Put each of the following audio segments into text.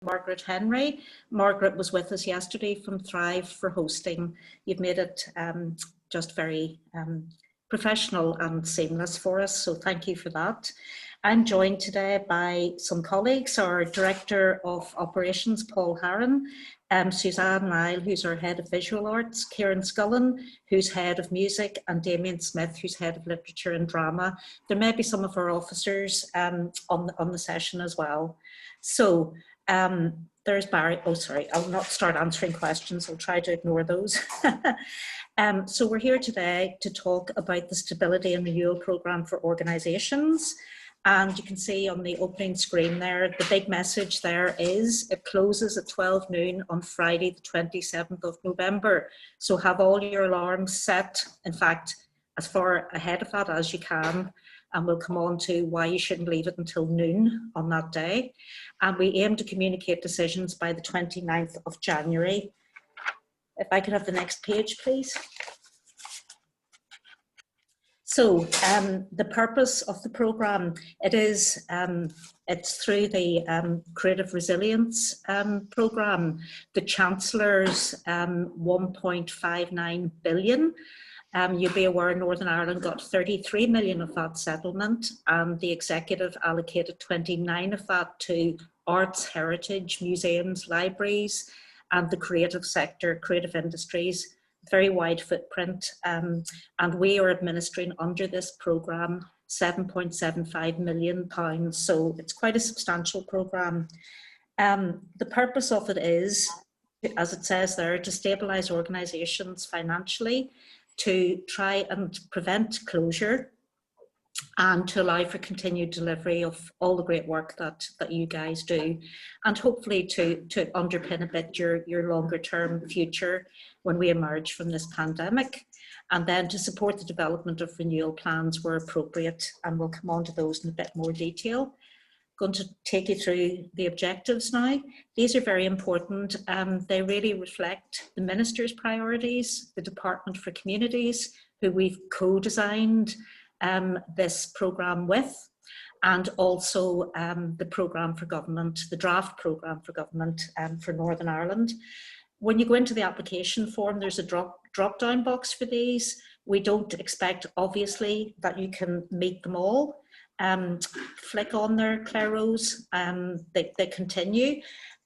Margaret Henry. Margaret was with us yesterday from Thrive for hosting. You've made it just very professional and seamless for us, so thank you for that. I'm joined today by some colleagues, our Director of Operations, Paul Harron, Suzanne Lyle, who's our Head of Visual Arts, Kieran Scullen, who's Head of Music, and Damien Smith, who's Head of Literature and Drama. There may be some of our officers on the session as well. So there's Barry. Oh, sorry, I'll not start answering questions. I'll try to ignore those. So we're here today to talk about the Stability and Renewal Programme for organisations. And you can see on the opening screen there, the big message there is it closes at 12 noon on Friday, the 27th of November. So have all your alarms set, in fact, as far ahead of that as you can. And we'll come on to why you shouldn't leave it until noon on that day. And we aim to communicate decisions by the 29th of January. If I could have the next page, please. So the purpose of the programme, it's through the Creative Resilience programme. The Chancellor's 1.59 billion. You'll be aware Northern Ireland got 33 million of that settlement, and the Executive allocated 29 of that to arts, heritage, museums, libraries, and the creative sector, creative industries, very wide footprint. And we are administering under this programme £7.75 million. So it's quite a substantial programme. The purpose of it is, as it says there, to stabilise organisations financially, to try and prevent closure, and to allow for continued delivery of all the great work that you guys do, and hopefully to underpin a bit your longer term future when we emerge from this pandemic, and then to support the development of renewal plans where appropriate, and we'll come on to those in a bit more detail. Going to take you through the objectives now. These are very important. They really reflect the Minister's priorities, the Department for Communities, who we've co-designed this programme with, and also the programme for government, the draft programme for government for Northern Ireland. When you go into the application form, there's a drop-down box for these. We don't expect, obviously, that you can meet them all. Flick on there, Claire Rose, they continue.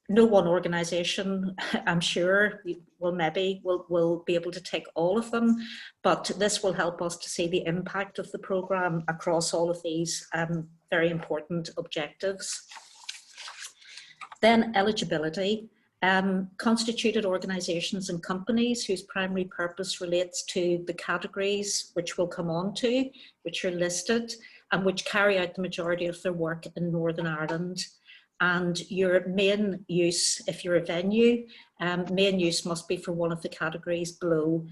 No one organisation, I'm sure, will be able to take all of them, but this will help us to see the impact of the programme across all of these very important objectives. Then eligibility. Constituted organisations and companies whose primary purpose relates to the categories which we'll come on to, which are listed, and which carry out the majority of their work in Northern Ireland. And your main use, if you're a venue, main use must be for one of the categories below.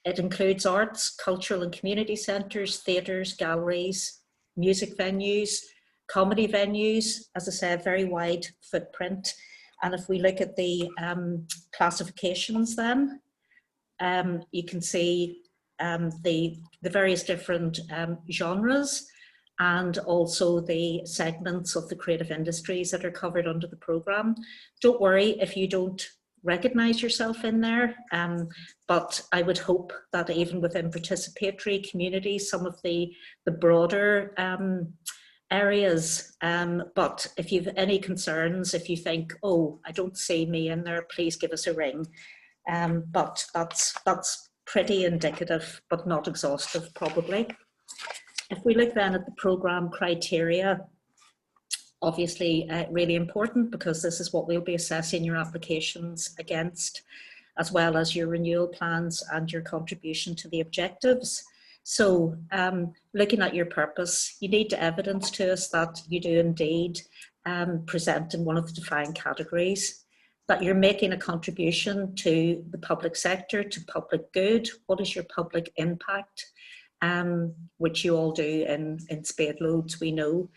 It includes arts, cultural and community centres, theatres, galleries, music venues, comedy venues, as I said, very wide footprint. And if we look at the classifications then, you can see the various different genres, and also the segments of the creative industries that are covered under the programme. Don't worry if you don't recognise yourself in there, but I would hope that even within participatory communities, some of the broader areas, but if you've any concerns, if you think, oh, I don't see me in there, please give us a ring. But that's pretty indicative, but not exhaustive probably. If we look then at the programme criteria, obviously really important, because this is what we'll be assessing your applications against, as well as your renewal plans and your contribution to the objectives. So looking at your purpose, you need to evidence to us that you do indeed present in one of the defined categories, that you're making a contribution to the public sector, to public good. What is your public impact? Which you all do in spade loads, we know.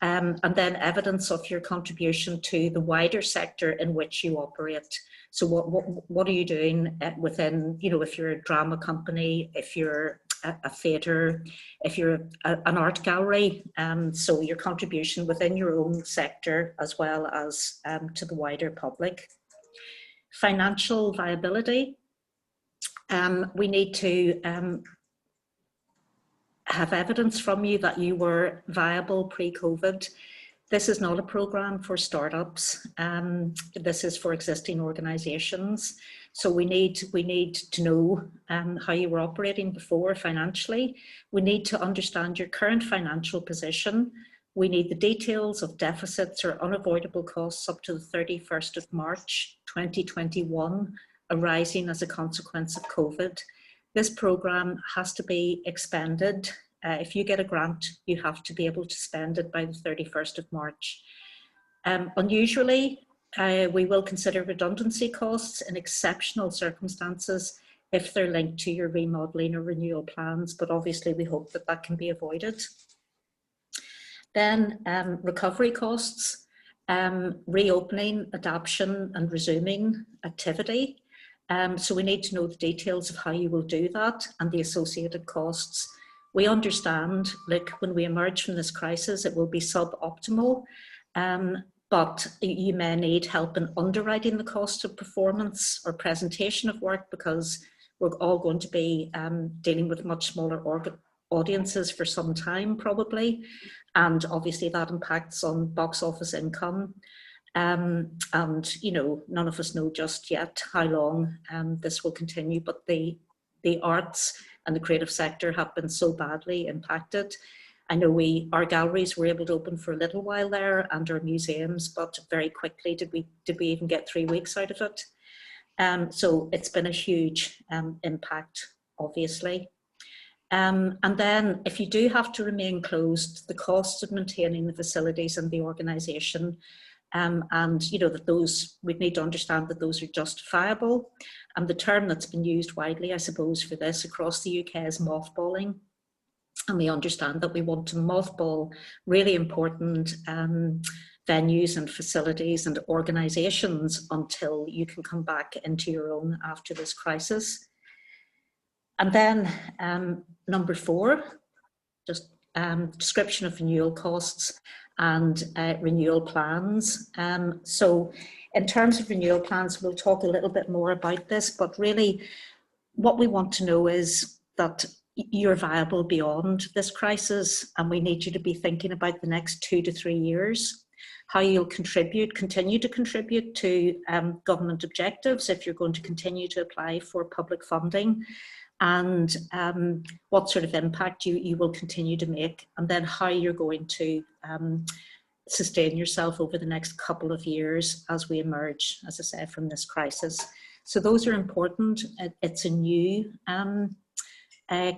And then evidence of your contribution to the wider sector in which you operate. So what are you doing within, you know, if you're a drama company, if you're a theatre, if you're an art gallery, so your contribution within your own sector as well as to the wider public. Financial viability. We need to have evidence from you that you were viable pre-COVID. This is not a programme for startups. This is for existing organisations. So we need to know how you were operating before financially. We need to understand your current financial position. We need the details of deficits or unavoidable costs up to the 31st of March 2021 arising as a consequence of COVID. This programme has to be expended. If you get a grant, you have to be able to spend it by the 31st of March. Unusually, we will consider redundancy costs in exceptional circumstances if they're linked to your remodelling or renewal plans, but obviously we hope that that can be avoided. Then recovery costs, reopening, adaptation and resuming activity. So we need to know the details of how you will do that and the associated costs. We understand, look, when we emerge from this crisis, it will be suboptimal, but you may need help in underwriting the cost of performance or presentation of work, because we're all going to be dealing with much smaller audiences for some time probably, and obviously that impacts on box office income. And you know, none of us know just yet how long this will continue, but the arts and the creative sector have been so badly impacted. I know our galleries were able to open for a little while there, and our museums, but very quickly did we even get 3 weeks out of it. So it's been a huge impact, obviously. And then if you do have to remain closed, the costs of maintaining the facilities and the organisation, and you know that those, we'd need to understand that those are justifiable. And the term that's been used widely, I suppose, for this across the UK is mothballing. And we understand that we want to mothball really important venues and facilities and organisations until you can come back into your own after this crisis. And then number 4, just description of renewal costs and renewal plans. So in terms of renewal plans, we'll talk a little bit more about this, but really what we want to know is that you're viable beyond this crisis, and we need you to be thinking about the next 2 to 3 years, how you'll continue to contribute to government objectives if you're going to continue to apply for public funding, and what sort of impact you will continue to make, and then how you're going to sustain yourself over the next couple of years as we emerge, as I say, from this crisis. So those are important. It's a new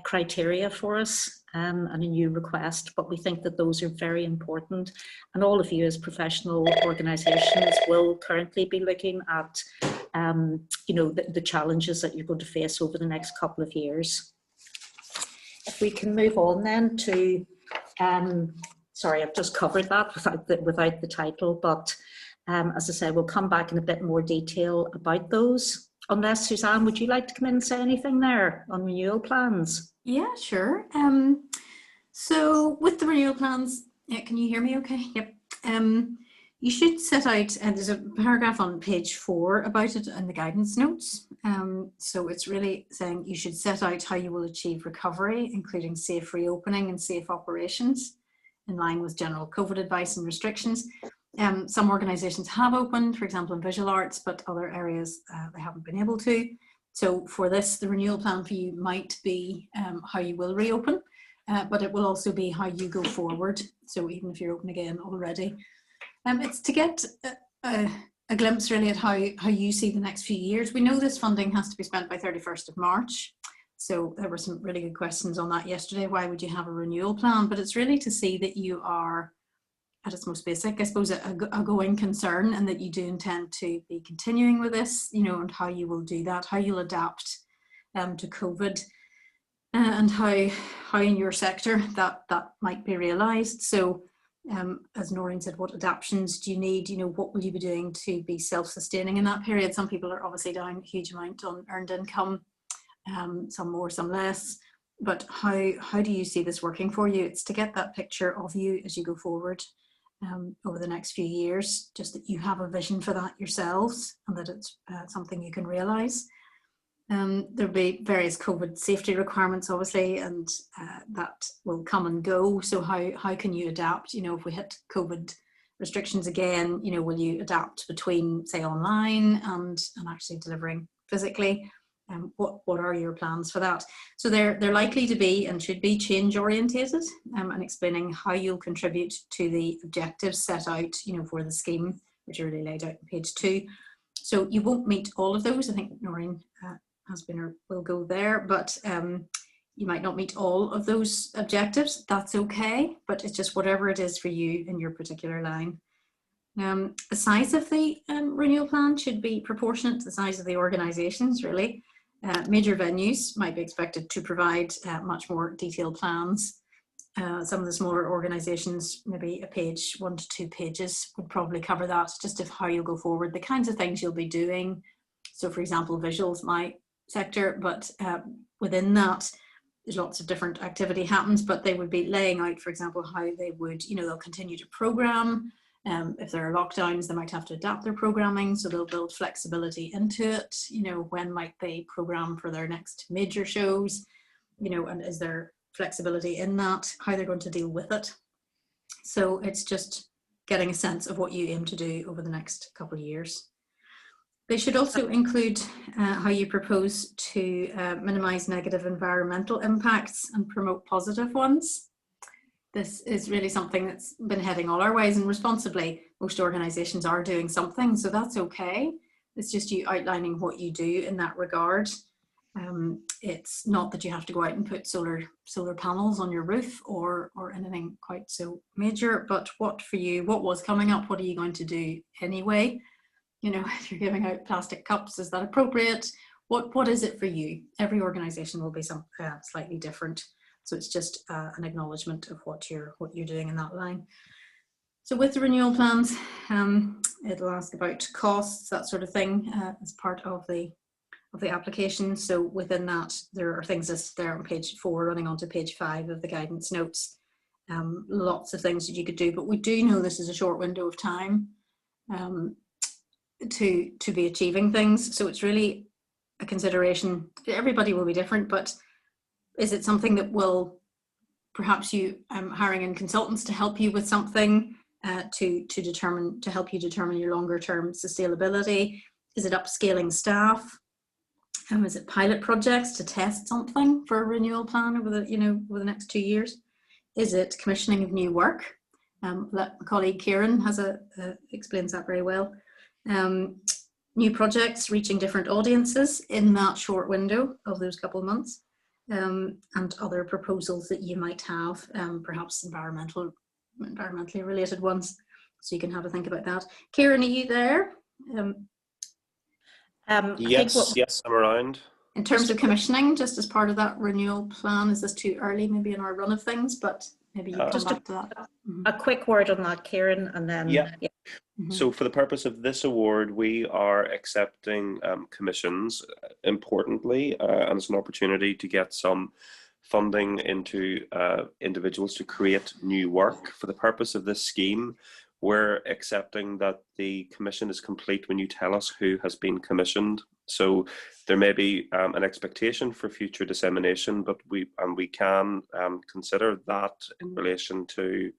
criteria for us and a new request, but we think that those are very important. And all of you as professional organisations will currently be looking at you know, the challenges that you're going to face over the next couple of years. If we can move on then to, sorry, I've just covered that without the title, but as I say, we'll come back in a bit more detail about those. Unless, Suzanne, would you like to come in and say anything there on renewal plans? Yeah, sure. So with the renewal plans, yeah, can you hear me okay? Yep. You should set out, and there's a paragraph on page 4 about it in the guidance notes. So it's really saying you should set out how you will achieve recovery, including safe reopening and safe operations, in line with general COVID advice and restrictions. Some organisations have opened, for example, in visual arts, but other areas they haven't been able to. So for this, the renewal plan for you might be how you will reopen, but it will also be how you go forward. So even if you're open again already, it's to get a glimpse really at how you see the next few years. We know this funding has to be spent by 31st of March. So there were some really good questions on that yesterday. Why would you have a renewal plan? But it's really to see that you are, at its most basic, I suppose, a going concern, and that you do intend to be continuing with this, you know, and how you will do that, how you'll adapt to COVID, and how in your sector that might be realised. So as Noreen said, what adaptations do you need? You know, what will you be doing to be self-sustaining in that period? Some people are obviously down a huge amount on earned income, some more, some less. but how do you see this working for you? It's to get that picture of you as you go forward over the next few years, just that you have a vision for that yourselves and that it's something you can realise. There'll be various COVID safety requirements, obviously, and that will come and go. So how can you adapt? You know, if we hit COVID restrictions again, you know, will you adapt between, say, online and actually delivering physically? What are your plans for that? So they're likely to be and should be change orientated, and explaining how you'll contribute to the objectives set out, you know, for the scheme, which are really laid out on page 2. So you won't meet all of those. I think Noreen has been or will go there, but you might not meet all of those objectives. That's okay, but it's just whatever it is for you in your particular line. The size of the renewal plan should be proportionate to the size of the organisations, really. Major venues might be expected to provide much more detailed plans. Some of the smaller organisations, maybe a page, 1 to 2 pages would probably cover that, just of how you'll go forward, the kinds of things you'll be doing. So for example, visuals, my sector, but within that, there's lots of different activity happens, but they would be laying out, for example, how they would, you know, they'll continue to programme. If there are lockdowns, they might have to adapt their programming, so they'll build flexibility into it. You know, when might they program for their next major shows, you know, and is there flexibility in that, how they're going to deal with it. So it's just getting a sense of what you aim to do over the next couple of years. They should also include how you propose to minimise negative environmental impacts and promote positive ones. This is really something that's been heading all our ways, and responsibly, most organisations are doing something, so that's okay. It's just you outlining what you do in that regard. It's not that you have to go out and put solar panels on your roof or anything quite so major, but what for you, what was coming up, what are you going to do anyway? You know, if you're giving out plastic cups, is that appropriate? What is it for you? Every organisation will be slightly different. So it's just an acknowledgement of what you're doing in that line. So with the renewal plans, it'll ask about costs, that sort of thing, as part of the application. So within that, there are things listed there on page 4, running on to page 5 of the guidance notes. Lots of things that you could do, but we do know this is a short window of time to be achieving things. So it's really a consideration. Everybody will be different, but is it something that will perhaps you hiring in consultants to help you with something to help you determine your longer term sustainability? Is it upscaling staff? Is it pilot projects to test something for a renewal plan over the next 2 years? Is it commissioning of new work? My colleague Kieran explains that very well. New projects reaching different audiences in that short window of those couple of months. And other proposals that you might have, perhaps environmentally related ones. So you can have a think about that. Kieran, are you there? Yes, I'm around. In terms of commissioning, just as part of that renewal plan, is this too early maybe in our run of things, but maybe you come back to that. A quick word on that, Kieran, and then So for the purpose of this award, we are accepting commissions, importantly, and it's an opportunity to get some funding into individuals to create new work. For the purpose of this scheme, we're accepting that the commission is complete when you tell us who has been commissioned. So there may be an expectation for future dissemination, but we can consider that in relation to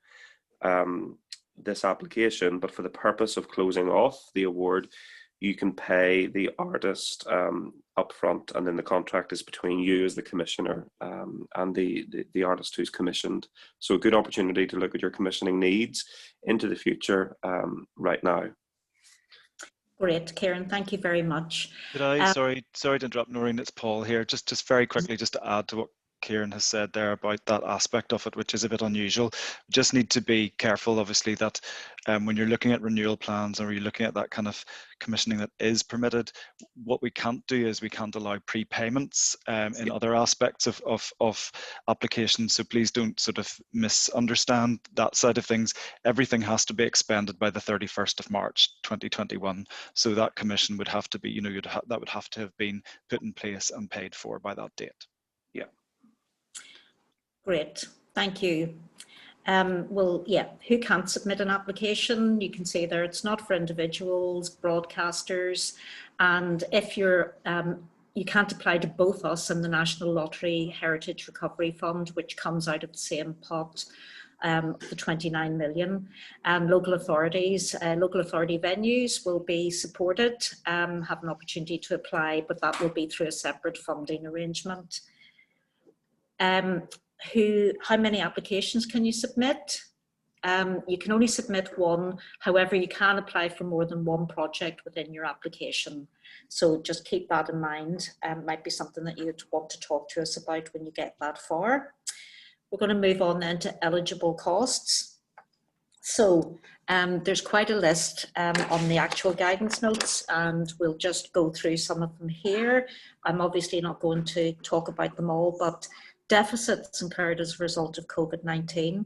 this application. But for the purpose of closing off the award, you can pay the artist upfront, and then the contract is between you as the commissioner and the artist who's commissioned. So a good opportunity to look at your commissioning needs into the future right now. Great, Kieran, thank you very much. Could I, sorry to interrupt, Noreen, it's Paul here. Just very quickly, just to add to what Kieran has said there about that aspect of it, which is a bit unusual. We just need to be careful, obviously, that when you're looking at renewal plans or you're looking at that kind of commissioning that is permitted, what we can't do is we can't allow prepayments in other aspects of applications. So please don't sort of misunderstand that side of things. Everything has to be expended by the 31st of March 2021. So that commission would have to be, that would have to have been put in place and paid for by that date. Yeah. Great, thank you. Well, yeah, who can't submit an application? You can see there it's not for individuals, broadcasters, and if you're you can't apply to both us and the National Lottery Heritage Recovery Fund, which comes out of the same pot, the 29 million. Local authorities, local authority venues will be supported, have an opportunity to apply, but that will be through a separate funding arrangement. How many applications can you submit? You can only submit one. However, you can apply for more than one project within your application. So just keep that in mind. Might be something that you'd want to talk to us about when you get that far. We're going to move on then to eligible costs. So there's quite a list on the actual guidance notes, and we'll just go through some of them here. I'm obviously not going to talk about them all, but deficits incurred as a result of COVID-19.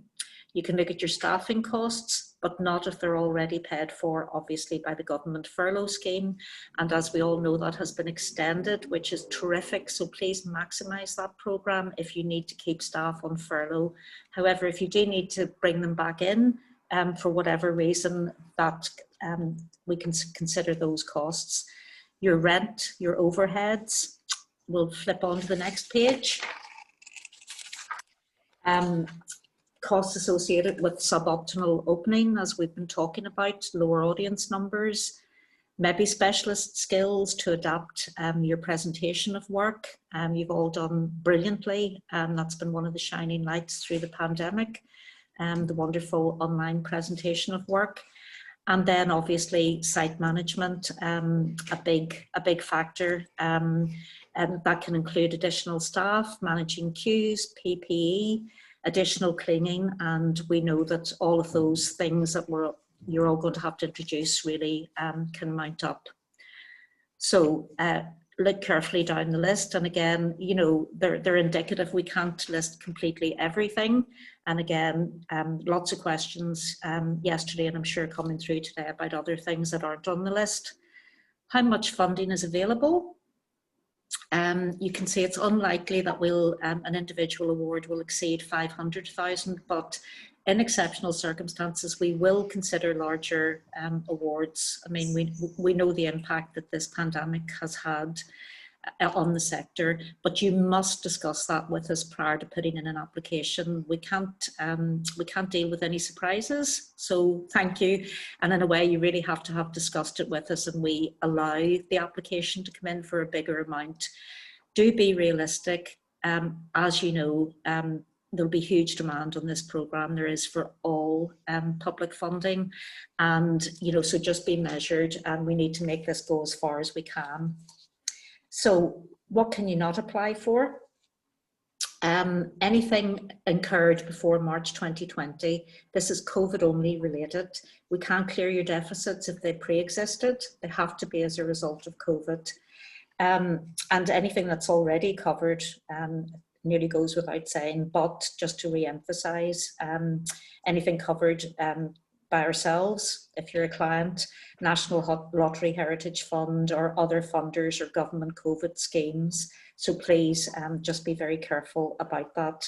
You can look at your staffing costs, but not if they're already paid for, obviously, by the government furlough scheme. And as we all know, that has been extended, which is terrific. So please maximise that programme if you need to keep staff on furlough. However, if you do need to bring them back in for whatever reason, that we can consider those costs. Your rent, your overheads, we'll flip on to the next page. Costs associated with suboptimal opening, as we've been talking about, lower audience numbers, maybe specialist skills to adapt your presentation of work. You've all done brilliantly, and that's been one of the shining lights through the pandemic, the wonderful online presentation of work. And then obviously site management, a big factor. That can include additional staff, managing queues, PPE, additional cleaning, and we know that all of those things that you're all going to have to introduce really can mount up. So look carefully down the list, and again, you know, they're indicative. We can't list completely everything, and again, lots of questions yesterday, and I'm sure coming through today about other things that aren't on the list. How much funding is available? You can see it's unlikely that an individual award will exceed 500,000, but in exceptional circumstances, we will consider larger awards. I mean, we know the impact that this pandemic has had on the sector, but you must discuss that with us prior to putting in an application. We can't deal with any surprises, so thank you. And in a way, you really have to have discussed it with us, and we allow the application to come in for a bigger amount. Do be realistic. As you know, there'll be huge demand on this programme. There is for all public funding, and you know, so just be measured, and we need to make this go as far as we can. So what can you not apply for? Anything incurred before March 2020. This is COVID only related. We can't clear your deficits if they pre-existed. They have to be as a result of COVID. And anything that's already covered nearly goes without saying, but just to re-emphasize, anything covered by ourselves, if you're a client, National Lottery Heritage Fund or other funders or government COVID schemes. So please just be very careful about that,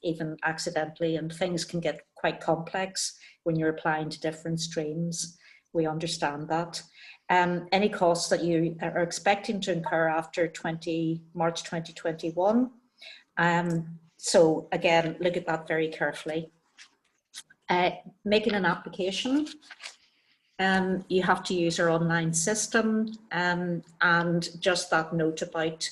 even accidentally, and things can get quite complex when you're applying to different streams. We understand that. Any costs that you are expecting to incur after March 2021. So again, look at that very carefully. Making an application, you have to use our online system, and just that note about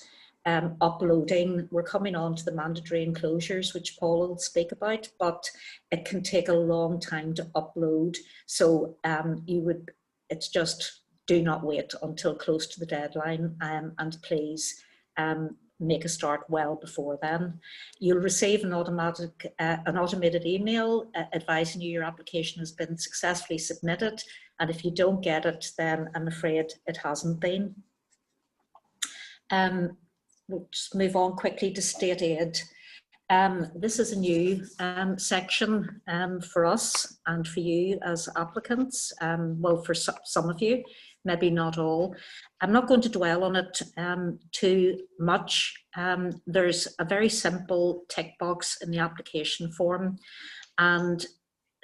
uploading. We're coming on to the mandatory enclosures, which Paul will speak about, but it can take a long time to upload. So it's just do not wait until close to the deadline, and please make a start well before then. You'll receive an automated email advising you your application has been successfully submitted, and if you don't get it, then I'm afraid it hasn't been. We'll just move on quickly to state aid. This is a new section for us and for you as applicants, well, for some of you. maybe not all. I'm not going to dwell on it too much. There's a very simple tick box in the application form, and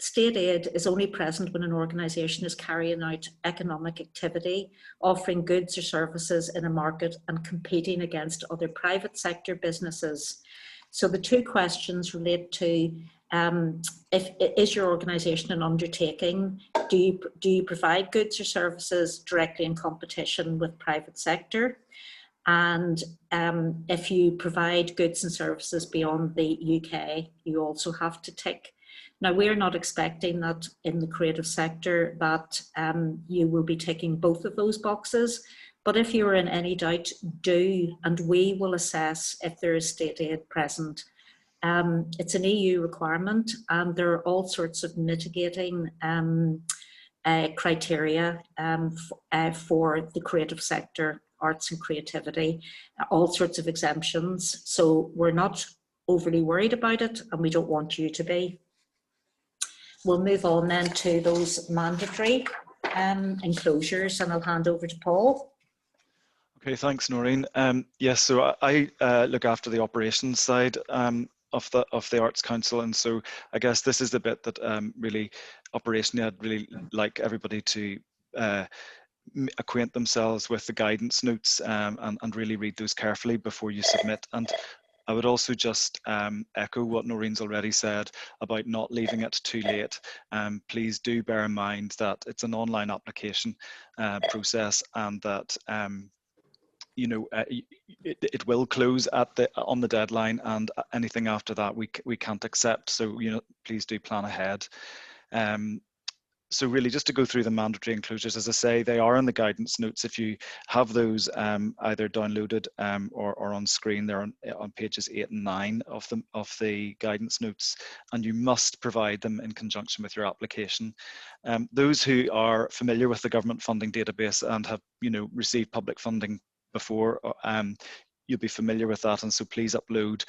state aid is only present when an organisation is carrying out economic activity, offering goods or services in a market and competing against other private sector businesses. So the two questions relate to is your organisation an undertaking? Do you provide goods or services directly in competition with private sector? And if you provide goods and services beyond the UK, you also have to tick. Now, we're not expecting that in the creative sector that you will be ticking both of those boxes. But if you're in any doubt, do, and we will assess if there is state aid present. It's an EU requirement, and there are all sorts of mitigating criteria for the creative sector, arts and creativity, all sorts of exemptions. So we're not overly worried about it, and we don't want you to be. We'll move on then to those mandatory enclosures, and I'll hand over to Paul. Okay, thanks, Noreen. Yes, so I look after the operations side of the Arts Council, and so I guess this is the bit that really operationally I'd really like everybody to acquaint themselves with the guidance notes and really read those carefully before you submit. And I would also just echo what Noreen's already said about not leaving it too late. Please do bear in mind that it's an online application process, and that it will close on the deadline, and anything after that we can't accept. So please do plan ahead. So really, just to go through the mandatory enclosures, as I say, they are in the guidance notes. If you have those either downloaded or on screen, they're on pages 8 and 9 of the guidance notes, and you must provide them in conjunction with your application. Those who are familiar with the government funding database and have received public funding before, you'll be familiar with that, and so please upload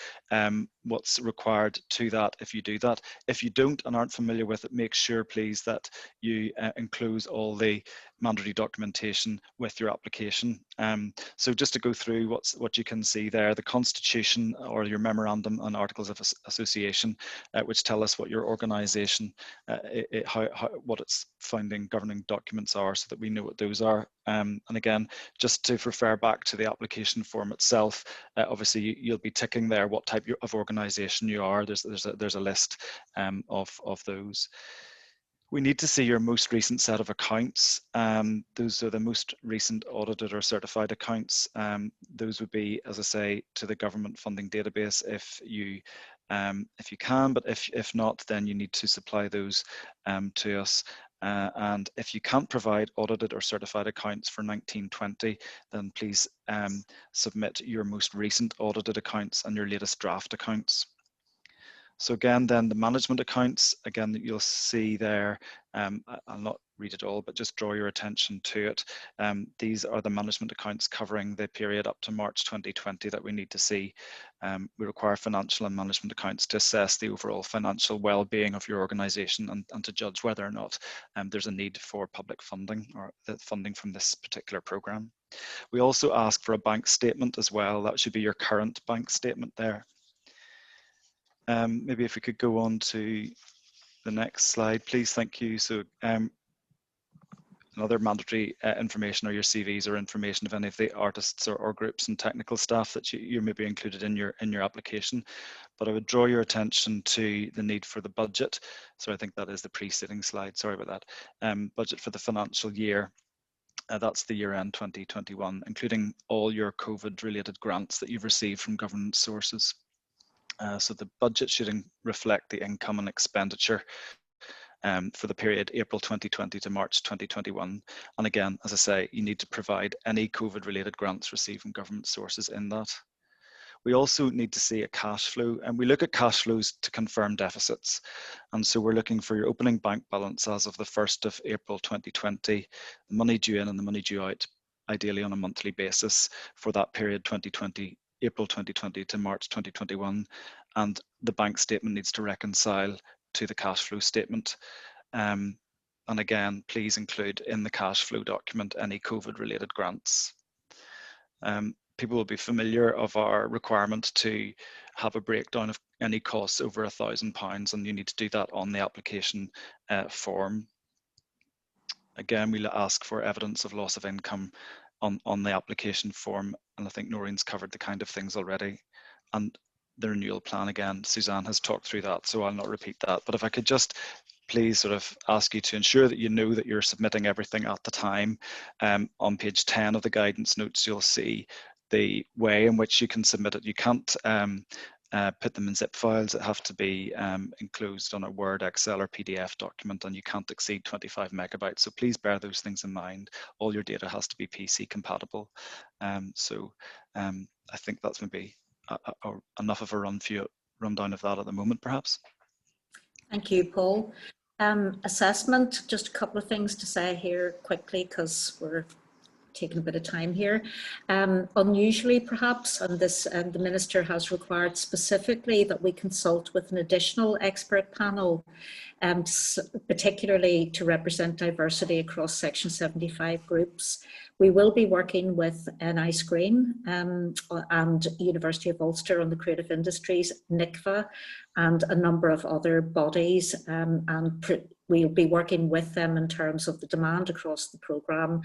what's required to that if you do that. If you don't and aren't familiar with it, make sure please that you enclose all the mandatory documentation with your application. So just to go through what you can see there, the Constitution or your Memorandum and Articles of Association, which tell us what your organisation, what its founding governing documents are, so that we know what those are. And again, just to refer back to the application form itself, obviously you'll be ticking there what type of organisation you are. There's a list of those. We need to see your most recent set of accounts. Those are the most recent audited or certified accounts. Those would be, as I say, to the government funding database if you can, but if not, then you need to supply those to us. And if you can't provide audited or certified accounts for 1920, then please submit your most recent audited accounts and your latest draft accounts. So again, then the management accounts, again, you'll see there, I'll not read it all, but just draw your attention to it. These are the management accounts covering the period up to March 2020 that we need to see. We require financial and management accounts to assess the overall financial well-being of your organisation and to judge whether or not there's a need for public funding or the funding from this particular programme. We also ask for a bank statement as well. That should be your current bank statement there. Maybe if we could go on to the next slide, please. Thank you. So another mandatory information are your CVs or information of any of the artists or groups and technical staff that you may be included in your application. But I would draw your attention to the need for the budget. So I think that is the preceding slide. Sorry about that. Budget for the financial year. That's the year end 2021, including all your COVID-related grants that you've received from government sources. So the budget should reflect the income and expenditure for the period April 2020 to March 2021. And again, as I say, you need to provide any COVID-related grants received from government sources in that. We also need to see a cash flow, and we look at cash flows to confirm deficits. And so we're looking for your opening bank balance as of the 1st of April 2020, the money due in and the money due out, ideally on a monthly basis for that period April 2020 to March 2021, and the bank statement needs to reconcile to the cash flow statement. And again, please include in the cash flow document any COVID-related grants. People will be familiar of our requirement to have a breakdown of any costs over £1,000, and you need to do that on the application form. Again, we'll ask for evidence of loss of income on the application form, and I think Noreen's covered the kind of things already. And the renewal plan, again, Suzanne has talked through that, so I'll not repeat that. But if I could just please sort of ask you to ensure that you know that you're submitting everything at the time. On page 10 of the guidance notes, you'll see the way in which you can submit it. You can't put them in zip files. It have to be enclosed on a Word, Excel or PDF document, and you can't exceed 25 megabytes. So please bear those things in mind. All your data has to be PC compatible. I think that's maybe enough of a rundown of that at the moment, perhaps. Thank you, Paul. Assessment, just a couple of things to say here quickly because we're taking a bit of time here. Unusually perhaps, and this the Minister has required specifically that we consult with an additional expert panel, particularly to represent diversity across Section 75 groups. We will be working with NI Screen and University of Ulster on the creative industries, NICFA, and a number of other bodies, and we'll be working with them in terms of the demand across the programme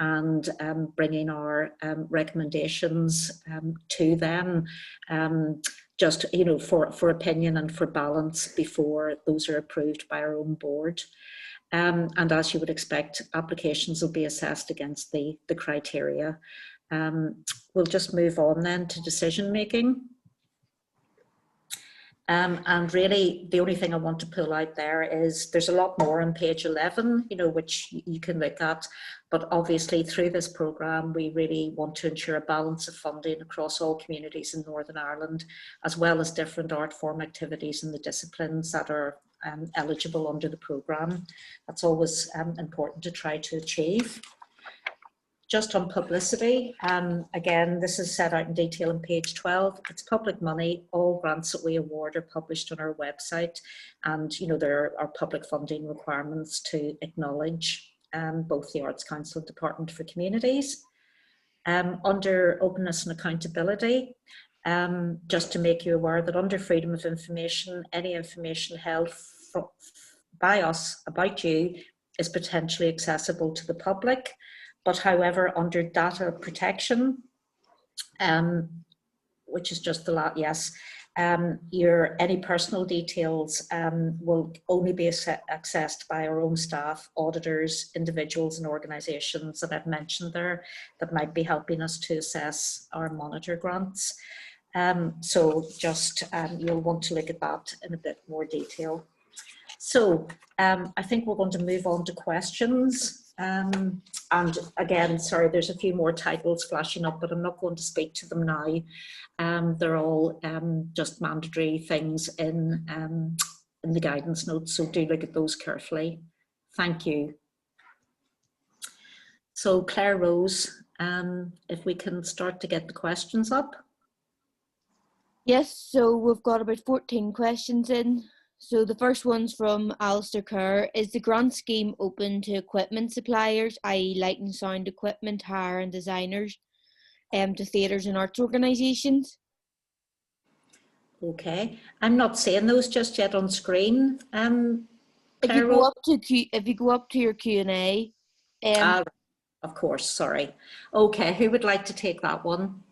and bringing our recommendations to them, just for opinion and for balance before those are approved by our own board. And as you would expect, applications will be assessed against the criteria. We'll just move on then to decision making. And really, the only thing I want to pull out there is there's a lot more on page 11, which you can look at. But obviously, through this programme, we really want to ensure a balance of funding across all communities in Northern Ireland, as well as different art form activities and the disciplines that are eligible under the programme. That's always important to try to achieve. Just on publicity, again, this is set out in detail on page 12. It's public money. All grants that we award are published on our website, and there are public funding requirements to acknowledge both the Arts Council and Department for Communities. Under openness and accountability, just to make you aware that under freedom of information, any information held by us about you is potentially accessible to the public. But however, under data protection, which is just the last, yes, any personal details will only be accessed by our own staff, auditors, individuals and organisations that I've mentioned there that might be helping us to assess our monitor grants. So just you'll want to look at that in a bit more detail. So I think we're going to move on to questions. And again, sorry, there's a few more titles flashing up, but I'm not going to speak to them now. They're all just mandatory things in the guidance notes, so do look at those carefully. Thank you. So Claire Rose, if we can start to get the questions up. Yes, so we've got about 14 questions in. So the first one's from Alistair Kerr. Is the grant scheme open to equipment suppliers, i.e. light and sound equipment, hire and designers, to theatres and arts organisations? Okay, I'm not seeing those just yet on screen. If you go up to your Q&A. Of course, sorry. Okay, who would like to take that one?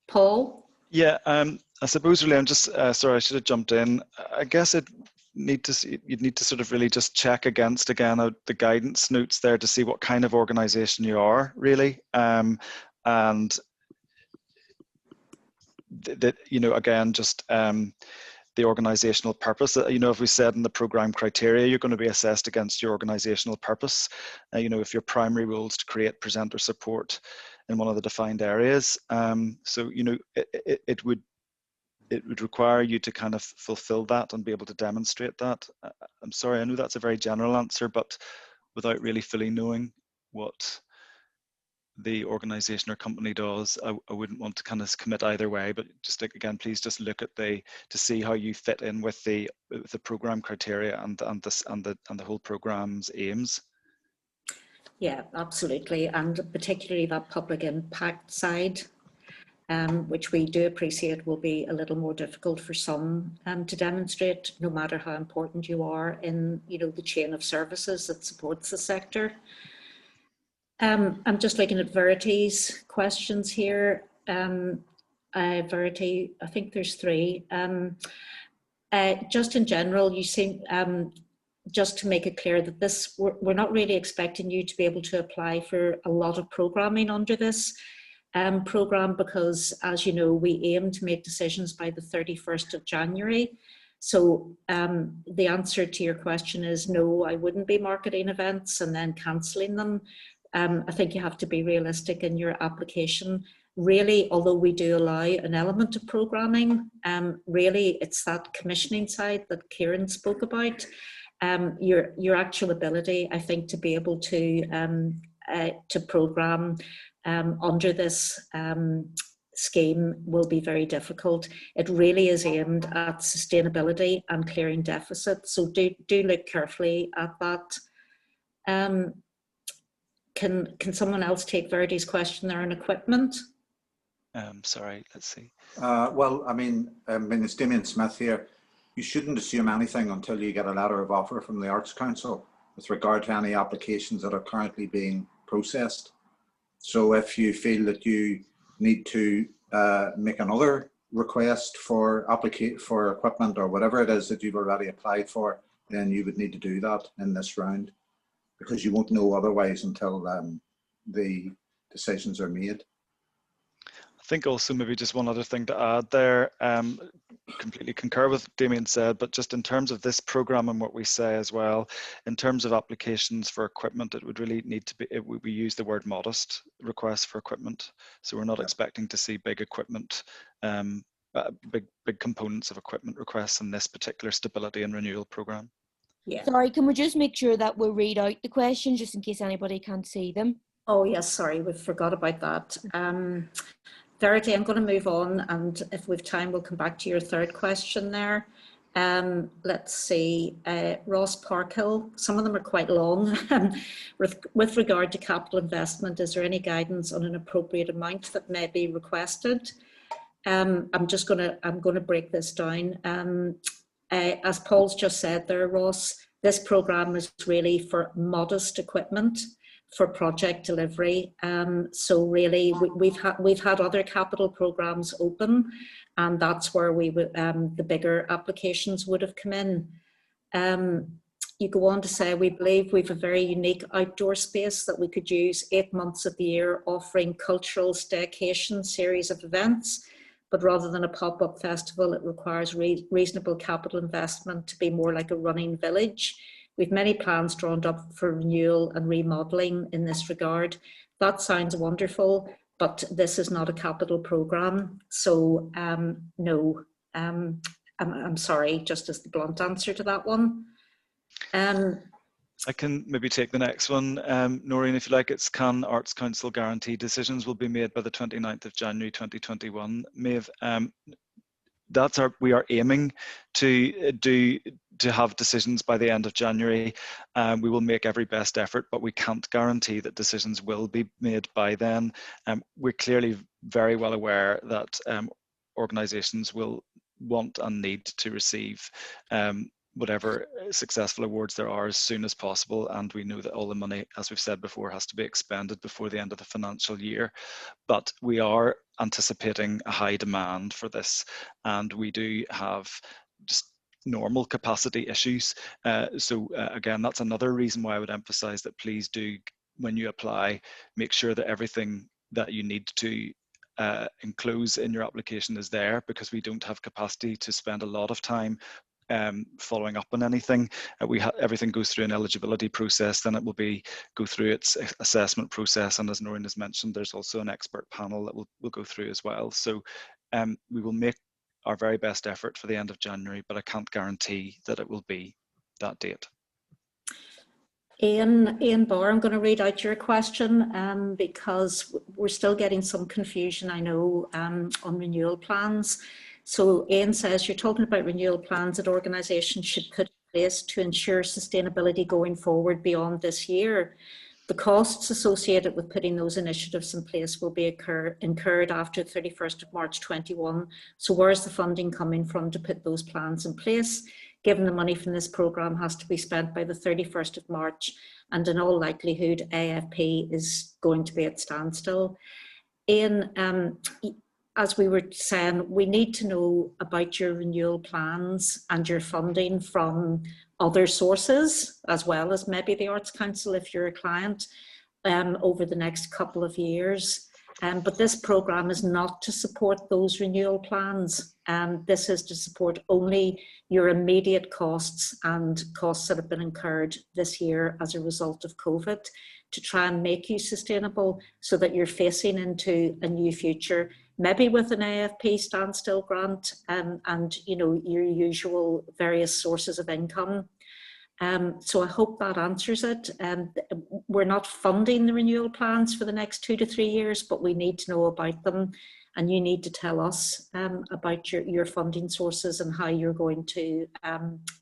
Paul? Yeah, I suppose really I'm just, sorry, I should have jumped in. I guess you'd need to sort of really just check against, again, the guidance notes there to see what kind of organisation you are, really. And that, again, just the organisational purpose. If we said in the programme criteria, you're going to be assessed against your organisational purpose. If your primary role is to create, present or support in one of the defined areas. So, it would require you to kind of fulfill that and be able to demonstrate that. I'm sorry, I know that's a very general answer, but without really fully knowing what the organisation or company does. I wouldn't want to kind of commit either way, but just again, please just look at to see how you fit in with the programme criteria and the whole programme's aims. Yeah, absolutely, and particularly that public impact side, which we do appreciate will be a little more difficult for some to demonstrate, no matter how important you are in, you know, the chain of services that supports the sector. I'm just looking at Verity's questions here. Verity, I think there's three. Just in general, you seem, just to make it clear that we're not really expecting you to be able to apply for a lot of programming under this programme, because, as you know, we aim to make decisions by the 31st of January. So the answer to your question is no, I wouldn't be marketing events and then cancelling them. I think you have to be realistic in your application. Really, although we do allow an element of programming, really it's that commissioning side that Kieran spoke about. Your actual ability, I think, to be able to program under this scheme will be very difficult. It really is aimed at sustainability and clearing deficits. So do look carefully at that. Can someone else take Verity's question there on equipment? Sorry, let's see. Well, I mean, it's Damien Smith here. You shouldn't assume anything until you get a letter of offer from the Arts Council with regard to any applications that are currently being processed. So if you feel that you need to make another request for equipment or whatever it is that you've already applied for, then you would need to do that in this round, because you won't know otherwise until the decisions are made. I think also maybe just one other thing to add there, completely concur with what Damien said, but just in terms of this programme and what we say as well, in terms of applications for equipment, it would really need to be, we use the word modest requests for equipment. So we're not expecting to see big equipment, big components of equipment requests in this particular stability and renewal programme. Yeah. Sorry, can we just make sure that we read out the questions just in case anybody can't see them? Oh yes, sorry, we forgot about that. Verity, I'm going to move on, and if we've time, we'll come back to your third question there. Let's see, Ross Parkhill, some of them are quite long. With regard to capital investment, is there any guidance on an appropriate amount that may be requested? I'm going to break this down. As Paul's just said there, Ross, this programme is really for modest equipment for project delivery. So really, we've had other capital programs open, and that's where we would the bigger applications would have come in. You go on to say, we believe we've a very unique outdoor space that we could use 8 months of the year, offering cultural staycation series of events. But rather than a pop-up festival, it requires reasonable capital investment to be more like a running village. We've many plans drawn up for renewal and remodelling in this regard. That sounds wonderful, but this is not a capital programme. So no, I'm sorry, just as the blunt answer to that one. I can maybe take the next one. Noreen, if you like, it's can Arts Council guarantee decisions will be made by the 29th of January 2021. Maeve, we are aiming to have decisions by the end of January. We will make every best effort, but we can't guarantee that decisions will be made by then. We're clearly very well aware that organisations will want and need to receive whatever successful awards there are as soon as possible, and we know that all the money, as we've said before, has to be expended before the end of the financial year. But we are anticipating a high demand for this, and we do have just normal capacity issues. Again, that's another reason why I would emphasize that please do, when you apply, make sure that everything that you need to enclose in your application is there, because we don't have capacity to spend a lot of time following up on anything. Everything goes through an eligibility process, then it will go through its assessment process, and as Noreen has mentioned, there's also an expert panel that will go through as well. So we will make our very best effort for the end of January, but I can't guarantee that it will be that date. Ian Barr, I'm going to read out your question because we're still getting some confusion, I know, on renewal plans. So Ian says, you're talking about renewal plans that organisations should put in place to ensure sustainability going forward beyond this year. The costs associated with putting those initiatives in place will be incurred after 31st of March 21. So where's the funding coming from to put those plans in place, given the money from this programme has to be spent by the 31st of March, and in all likelihood, AFP is going to be at standstill? Ian, as we were saying, we need to know about your renewal plans and your funding from other sources, as well as maybe the Arts Council if you're a client, over the next couple of years. But this programme is not to support those renewal plans. This is to support only your immediate costs and costs that have been incurred this year as a result of COVID, to try and make you sustainable so that you're facing into a new future, maybe with an AFP standstill grant and you know, your usual various sources of income. So I hope that answers it. We're not funding the renewal plans for the next 2 to 3 years, but we need to know about them, and you need to tell us about your funding sources and how you're going to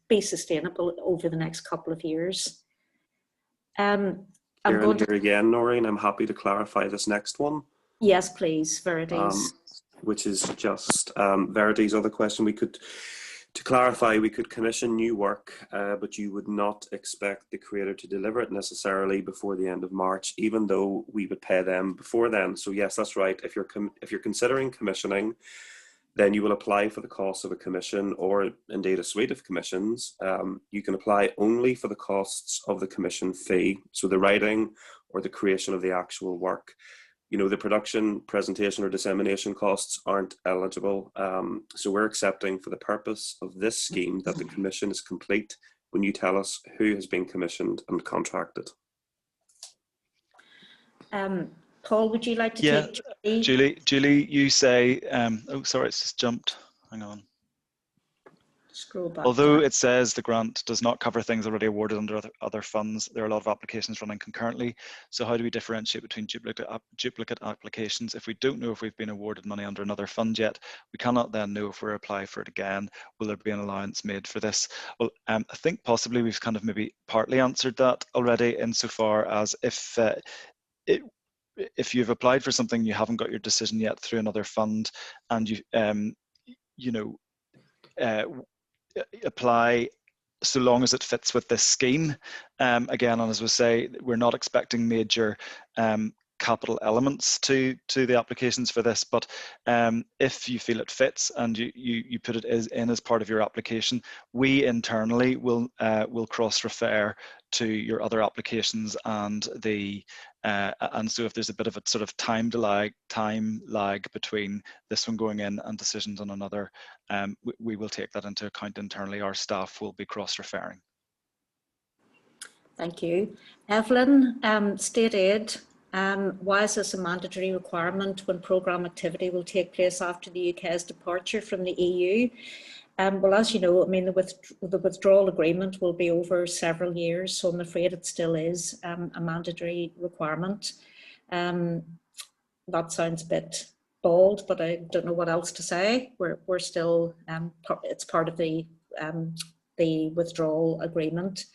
be sustainable over the next couple of years. Here again, Noreen, I'm happy to clarify this next one. Yes, please, Verity's. Which is just Verity's other question. To clarify, we could commission new work, but you would not expect the creator to deliver it necessarily before the end of March, even though we would pay them before then. So yes, that's right. If you're considering commissioning, then you will apply for the cost of a commission, or indeed a suite of commissions. You can apply only for the costs of the commission fee, so the writing or the creation of the actual work. You know, the production, presentation or dissemination costs aren't eligible. So we're accepting for the purpose of this scheme that the commission is complete when you tell us who has been commissioned and contracted. Paul, would you like to take Julie, you say, oh, sorry, it's just jumped. Hang on. Scroll back. Although it says the grant does not cover things already awarded under other funds, there are a lot of applications running concurrently. So how do we differentiate between duplicate applications? If we don't know if we've been awarded money under another fund yet, we cannot then know if we apply for it again. Will there be an allowance made for this? Well, I think possibly we've kind of maybe partly answered that already, insofar as if you've applied for something, you haven't got your decision yet through another fund, and you apply so long as it fits with this scheme. Again, and as we say, we're not expecting major capital elements to the applications for this, but if you feel it fits and you put it in as part of your application, we internally will cross-refer to your other applications, and so if there's a bit of a sort of time lag between this one going in and decisions on another, we will take that into account internally. Our staff will be cross-referring. Thank you. Evelyn, state aid. Why is this a mandatory requirement when programme activity will take place after the UK's departure from the EU? Well, as you know, I mean, the withdrawal agreement will be over several years, so I'm afraid it still is a mandatory requirement. That sounds a bit bold, but I don't know what else to say. We're still, it's part of the withdrawal agreement.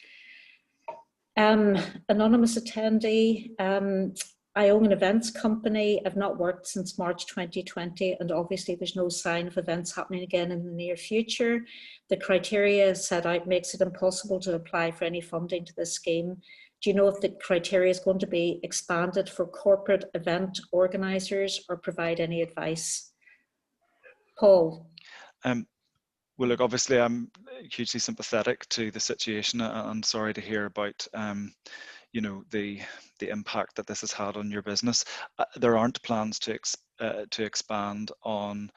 Anonymous attendee, I own an events company. I've not worked since March 2020, and obviously there's no sign of events happening again in the near future. The criteria set out makes it impossible to apply for any funding to this scheme. Do you know if the criteria is going to be expanded for corporate event organisers, or provide any advice? Paul? Well, look, obviously I'm hugely sympathetic to the situation. I'm sorry to hear about you know, the impact that this has had on your business. There aren't plans to expand on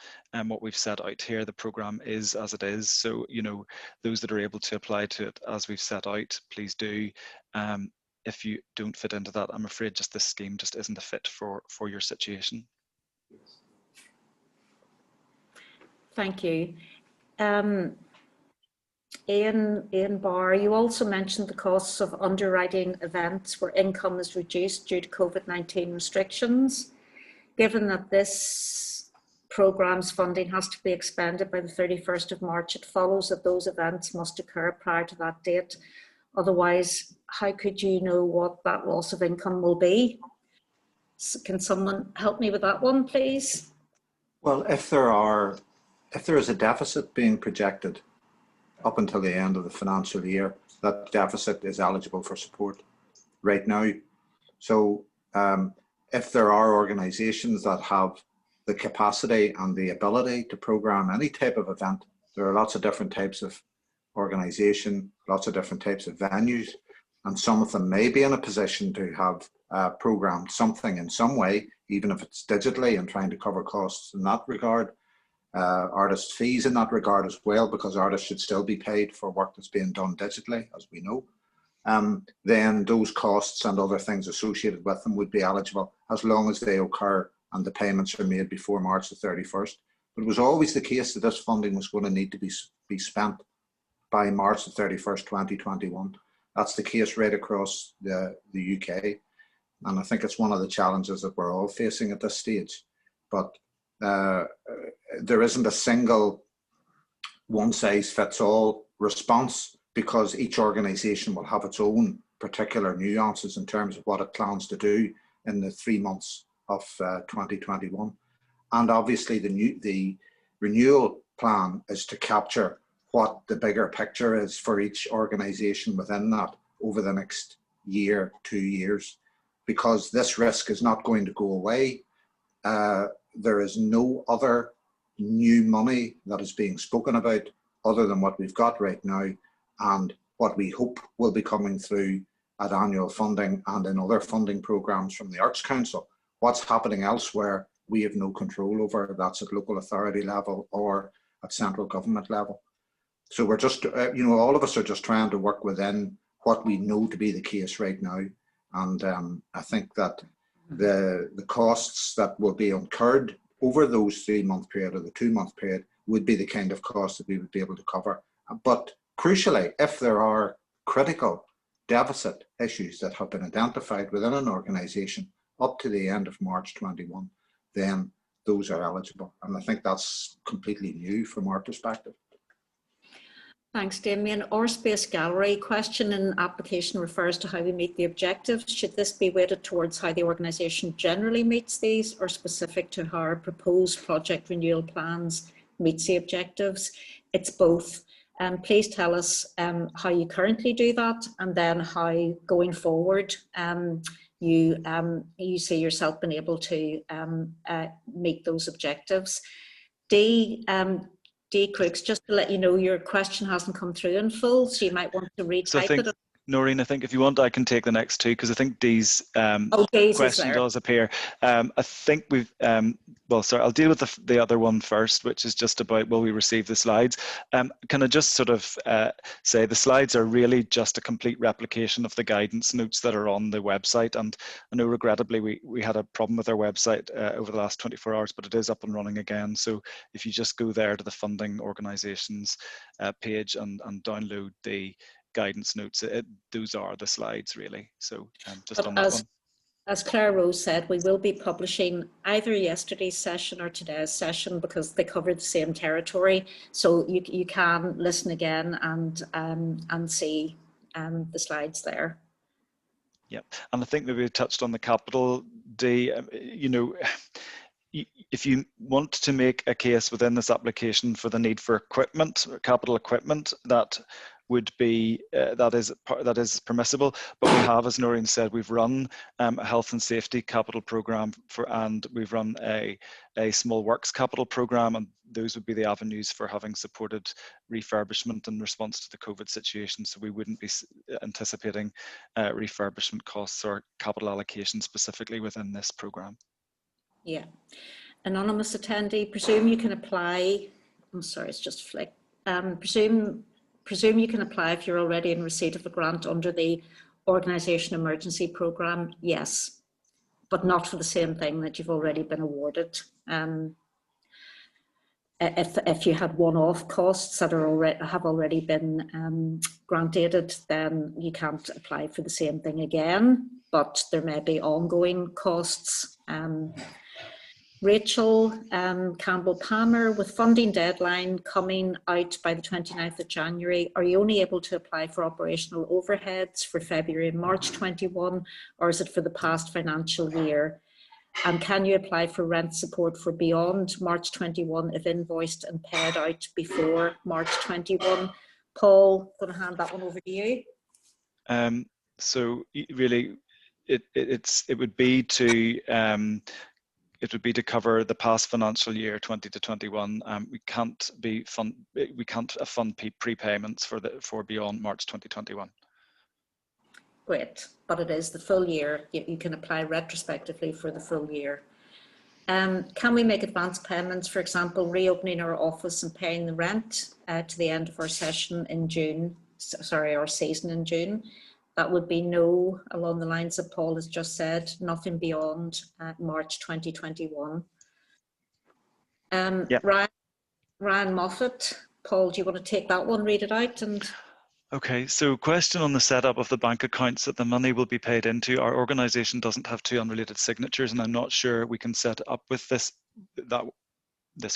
what we've set out here. The programme is as it is. So, you know, those that are able to apply to it as we've set out, please do. If you don't fit into that, I'm afraid just this scheme just isn't a fit for your situation. Thank you. Ian Barr, you also mentioned the costs of underwriting events where income is reduced due to COVID-19 restrictions. Given that this programme's funding has to be expended by the 31st of March, it follows that those events must occur prior to that date. Otherwise, how could you know what that loss of income will be? So can someone help me with that one, please? Well, if there is a deficit being projected up until the end of the financial year, that deficit is eligible for support right now. So if there are organisations that have the capacity and the ability to programme any type of event, there are lots of different types of organisation, lots of different types of venues, and some of them may be in a position to have programmed something in some way, even if it's digitally, and trying to cover costs in that regard. Artist fees in that regard as well, because artists should still be paid for work that's being done digitally, as we know. Then those costs and other things associated with them would be eligible as long as they occur and the payments are made before March the 31st. But it was always the case that this funding was going to need to be spent by March the 31st, 2021. That's the case right across the UK. And I think it's one of the challenges that we're all facing at this stage. But there isn't a single one-size-fits-all response, because each organisation will have its own particular nuances in terms of what it plans to do in the 3 months of 2021. And obviously the renewal plan is to capture what the bigger picture is for each organisation within that over the next year, 2 years, because this risk is not going to go away. There is no other new money that is being spoken about other than what we've got right now, and what we hope will be coming through at annual funding and in other funding programmes from the Arts Council. What's happening elsewhere, we have no control over. That's at local authority level or at central government level. So we're just, all of us are just trying to work within what we know to be the case right now. And I think that the costs that will be incurred over those 3 month period or the 2 month period would be the kind of costs that we would be able to cover. But crucially, if there are critical deficit issues that have been identified within an organisation up to the end of March 21, then those are eligible. And I think that's completely new from our perspective. Thanks, Damien. Our Space Gallery question in application refers to how we meet the objectives. Should this be weighted towards how the organisation generally meets these, or specific to how our proposed project renewal plans meets the objectives? It's both. Please tell us how you currently do that, and then how going forward you see yourself being able to meet those objectives. D. Crooks, just to let you know, your question hasn't come through in full, so you might want to retype it. Noreen, I think if you want, I can take the next two, because I think Dee's question does appear. I think we've, I'll deal with the other one first, which is just about, will we receive the slides? Can I just sort of say the slides are really just a complete replication of the guidance notes that are on the website. And I know regrettably we had a problem with our website over the last 24 hours, but it is up and running again. So if you just go there to the funding organisations page and download the guidance notes, those are the slides really. So just on that one. As Claire Rose said, we will be publishing either yesterday's session or today's session, because they cover the same territory. So you can listen again and see the slides there. Yeah, and I think maybe we touched on the capital D. If you want to make a case within this application for the need for equipment, capital equipment, that would be that is permissible. But we have, as Noreen said, we've run a health and safety capital program and we've run a small works capital program, and those would be the avenues for having supported refurbishment in response to the COVID situation. So we wouldn't be anticipating refurbishment costs or capital allocation specifically within this program. Yeah. Anonymous attendee, presume you can apply. I'm sorry, it's just flicked. Presume you can apply if you're already in receipt of a grant under the Organisation Emergency Programme. Yes, but not for the same thing that you've already been awarded. if you had one-off costs that have already been granted, then you can't apply for the same thing again, but there may be ongoing costs. Rachel Campbell-Palmer, with funding deadline coming out by the 29th of January, are you only able to apply for operational overheads for February and March 21, or is it for the past financial year? And can you apply for rent support for beyond March 21 if invoiced and paid out before March 21? Paul, I'm going to hand that one over to you. So really, it would be to cover the past financial year 20 to 21. We can't fund prepayments for beyond March 2021. Great, but it is the full year. You can apply retrospectively for the full year. Can we make advance payments, for example, reopening our office and paying the rent to the end of our session in June, our season in June? That would be no, along the lines that Paul has just said, nothing beyond March 2021. Yeah. Ryan Moffat, Paul, do you want to take that one, read it out? Okay, so question on the setup of the bank accounts that the money will be paid into. Our organisation doesn't have two unrelated signatures, and I'm not sure we can set it up with this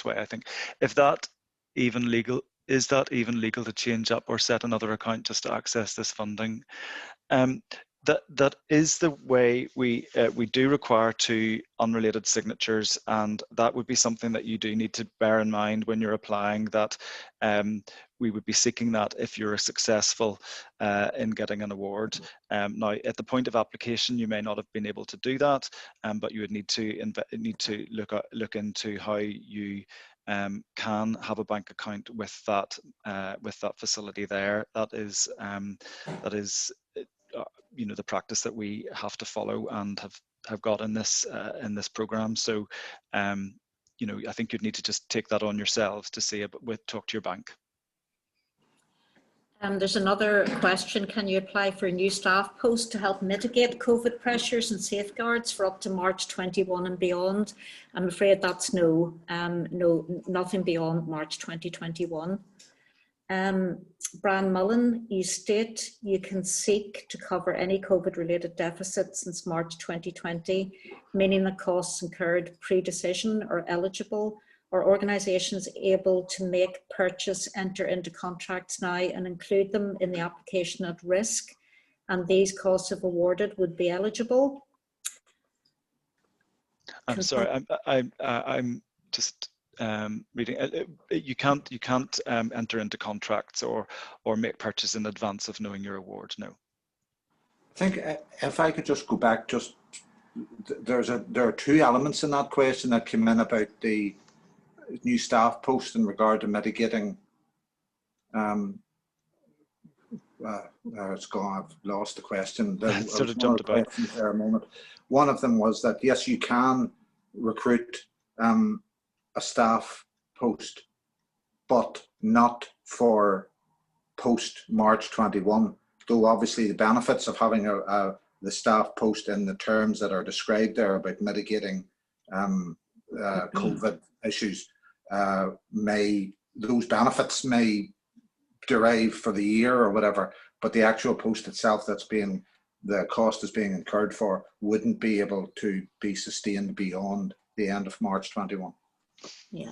way, I think. Is that even legal to change up or set another account just to access this funding? That is the way we do require two unrelated signatures, and that would be something that you do need to bear in mind when you're applying, that we would be seeking that if you're successful in getting an award. Now, at the point of application, you may not have been able to do that, but you would need to look into how you can have a bank account with that facility there. That is the practice that we have to follow and have got in this program. So I think you'd need to just take that on yourselves to see talk to your bank. There's another question. Can you apply for a new staff post to help mitigate COVID pressures and safeguards for up to March 21 and beyond? I'm afraid that's no, nothing beyond March 2021. Bran Mullen, you state you can seek to cover any COVID-related deficits since March 2020, meaning the costs incurred pre-decision are eligible. Are organisations able to make purchase, enter into contracts now and include them in the application at risk, and these costs, if awarded, would be eligible? I'm sorry, I'm just reading. You can't enter into contracts or make purchase in advance of knowing your award. No. I think if I could just go back, there are two elements in that question that came in about the new staff post in regard to mitigating. It's gone. I've lost the question. Sort of jumped about there a moment. One of them was that yes, you can recruit a staff post, but not for post March 21. Though obviously the benefits of having the staff post in the terms that are described there about mitigating COVID issues, those benefits may derive for the year or whatever, but the actual post itself the cost is being incurred for wouldn't be able to be sustained beyond the end of March 21. Yeah.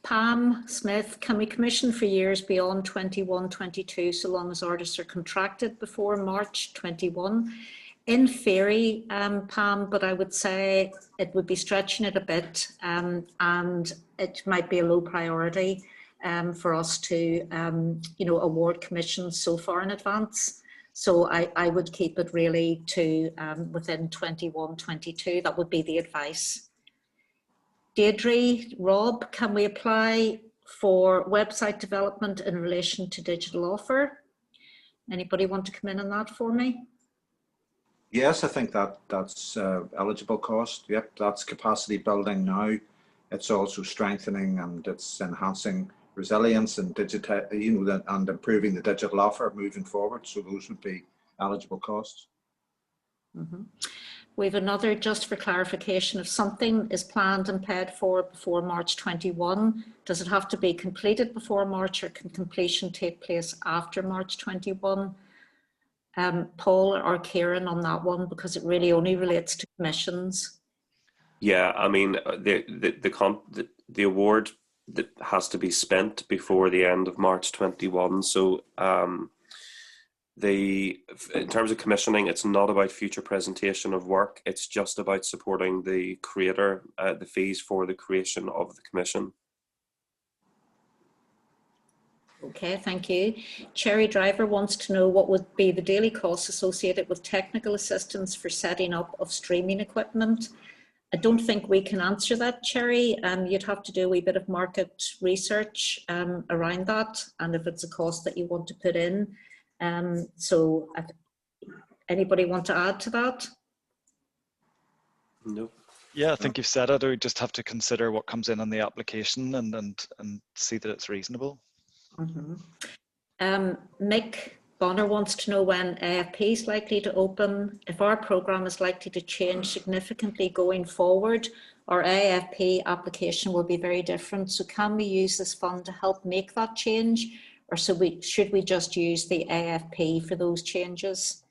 Pam Smith, can we commission for years beyond 21-22 so long as artists are contracted before March 21? In theory, Pam, but I would say it would be stretching it a bit, and it might be a low priority for us to award commissions so far in advance. So I would keep it really to within 21-22. That would be the advice. Deirdre, Rob, can we apply for website development in relation to digital offer? Anybody want to come in on that for me? Yes, I think that's eligible cost. Yep, that's capacity building now. It's also strengthening and it's enhancing resilience and and improving the digital offer moving forward. So those would be eligible costs. We have another, just for clarification, if something is planned and paid for before March 21, does it have to be completed before March, or can completion take place after March 21? Paul or Kieran on that one, because it really only relates to commissions. Yeah, I mean, the award that has to be spent before the end of March 21. So in terms of commissioning, it's not about future presentation of work. It's just about supporting the creator, the fees for the creation of the commission. Okay, thank you. Cherry Driver wants to know what would be the daily costs associated with technical assistance for setting up of streaming equipment. I don't think we can answer that, Cherry. You'd have to do a wee bit of market research around that, and if it's a cost that you want to put in. So anybody want to add to that? No. Yeah, I think you've said it. We just have to consider what comes in on the application and see that it's reasonable. Mick Bonner wants to know when AFP is likely to open. If our programme is likely to change significantly going forward, our AFP application will be very different. So can we use this fund to help make that change, or should we just use the AFP for those changes?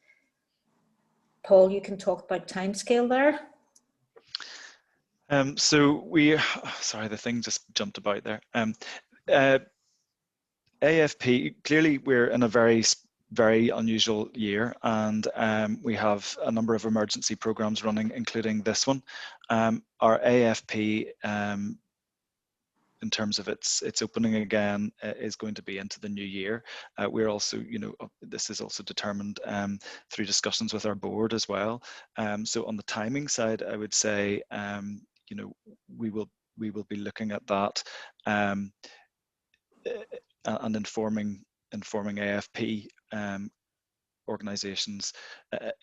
Paul, you can talk about timescale there. Sorry, the thing just jumped about there. AFP, clearly we're in a very unusual year, and we have a number of emergency programs running, including this one. Our AFP, in terms of its opening again, is going to be into the new year. We're also, this is also determined through discussions with our board as well. So on the timing side, I would say, we will be looking at that and informing AFP organisations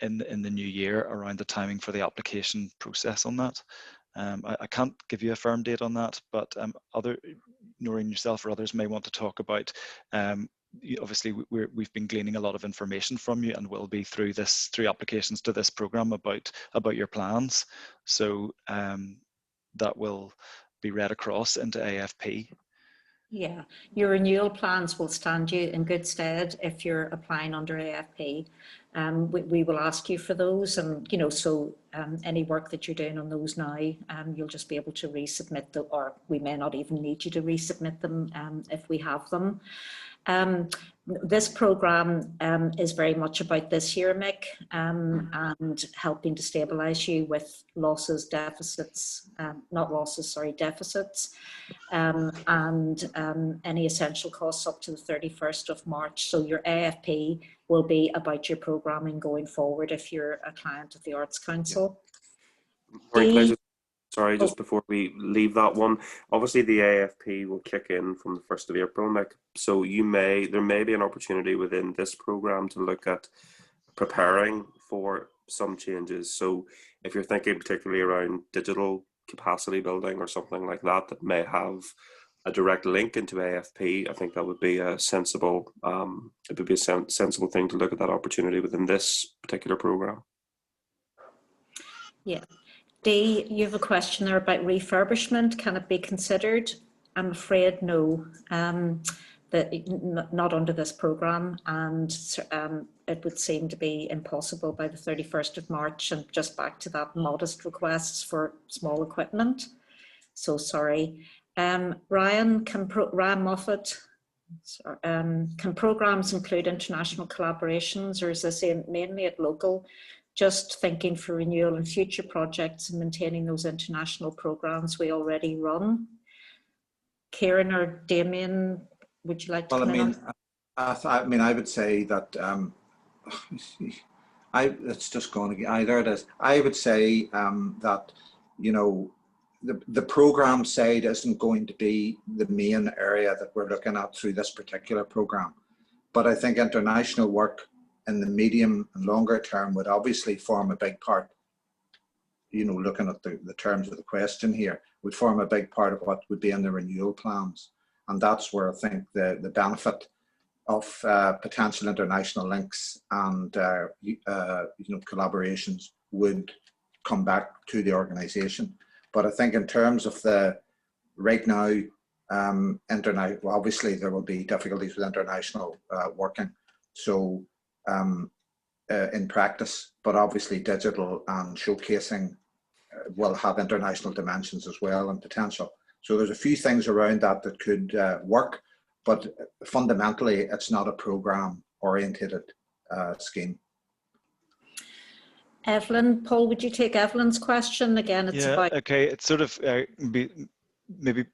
in the new year around the timing for the application process on that. I can't give you a firm date on that, but Noreen, yourself or others may want to talk about. Obviously, we've been gleaning a lot of information from you, and will be through applications to this programme about your plans. So that will be read across into AFP. Yeah, your renewal plans will stand you in good stead if you're applying under AFP. We will ask you for those, and so any work that you're doing on those now, you'll just be able to resubmit them, or we may not even need you to resubmit them if we have them. This programme is very much about this year, Mick, and helping to stabilise you with deficits, and any essential costs up to the 31st of March. So your AFP will be about your programming going forward if you're a client of the Arts Council. Sorry, just before we leave that one, obviously the AFP will kick in from the 1st of April, Mick. So there may be an opportunity within this programme to look at preparing for some changes. So if you're thinking particularly around digital capacity building or something like that, that may have a direct link into AFP, I think that would be a sensible, sensible thing to look at that opportunity within this particular programme. Yeah. Dee, you have a question there about refurbishment. Can it be considered? I'm afraid no, not under this programme, and it would seem to be impossible by the 31st of March, and just back to that modest requests for small equipment. So sorry. Ryan Moffat, can programmes include international collaborations, or is this mainly at local? Just thinking for renewal and future projects and maintaining those international programs we already run. Kieran or Damien, would you like to come in? I would say that it's just going again. There it is. I would say that the program side isn't going to be the main area that we're looking at through this particular program, but I think international work in the medium and longer term would obviously form a big part. Looking at the terms of the question here, would form a big part of what would be in the renewal plans, and that's where I think the benefit of potential international links and collaborations would come back to the organisation. But I think in terms of the right now, well, obviously there will be difficulties with international working. So in practice, but obviously digital and showcasing will have international dimensions as well and potential. So there's a few things around that that could work, but fundamentally it's not a program orientated scheme. Evelyn, Paul, would you take Evelyn's question again? It's about okay. It's sort of maybe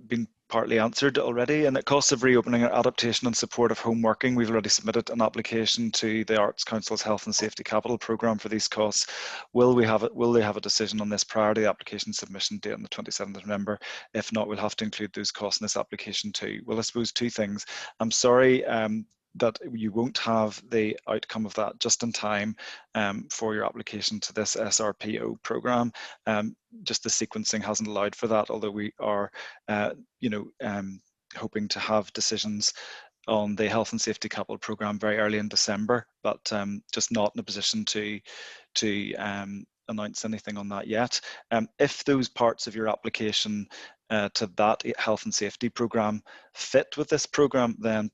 been partly answered already. And the cost of reopening and adaptation and support of home working, we've already submitted an application to the Arts Council's Health and Safety Capital Programme for these costs. Will they have a decision on this prior to the application submission date on the 27th of November? If not, we'll have to include those costs in this application too. Well, I suppose two things. I'm sorry that you won't have the outcome of that just in time for your application to this SRPO program. Just the sequencing hasn't allowed for that, although we are hoping to have decisions on the Health and Safety Capital Programme very early in December, but just not in a position to announce anything on that yet. If those parts of your application to that Health and Safety Programme fit with this programme, then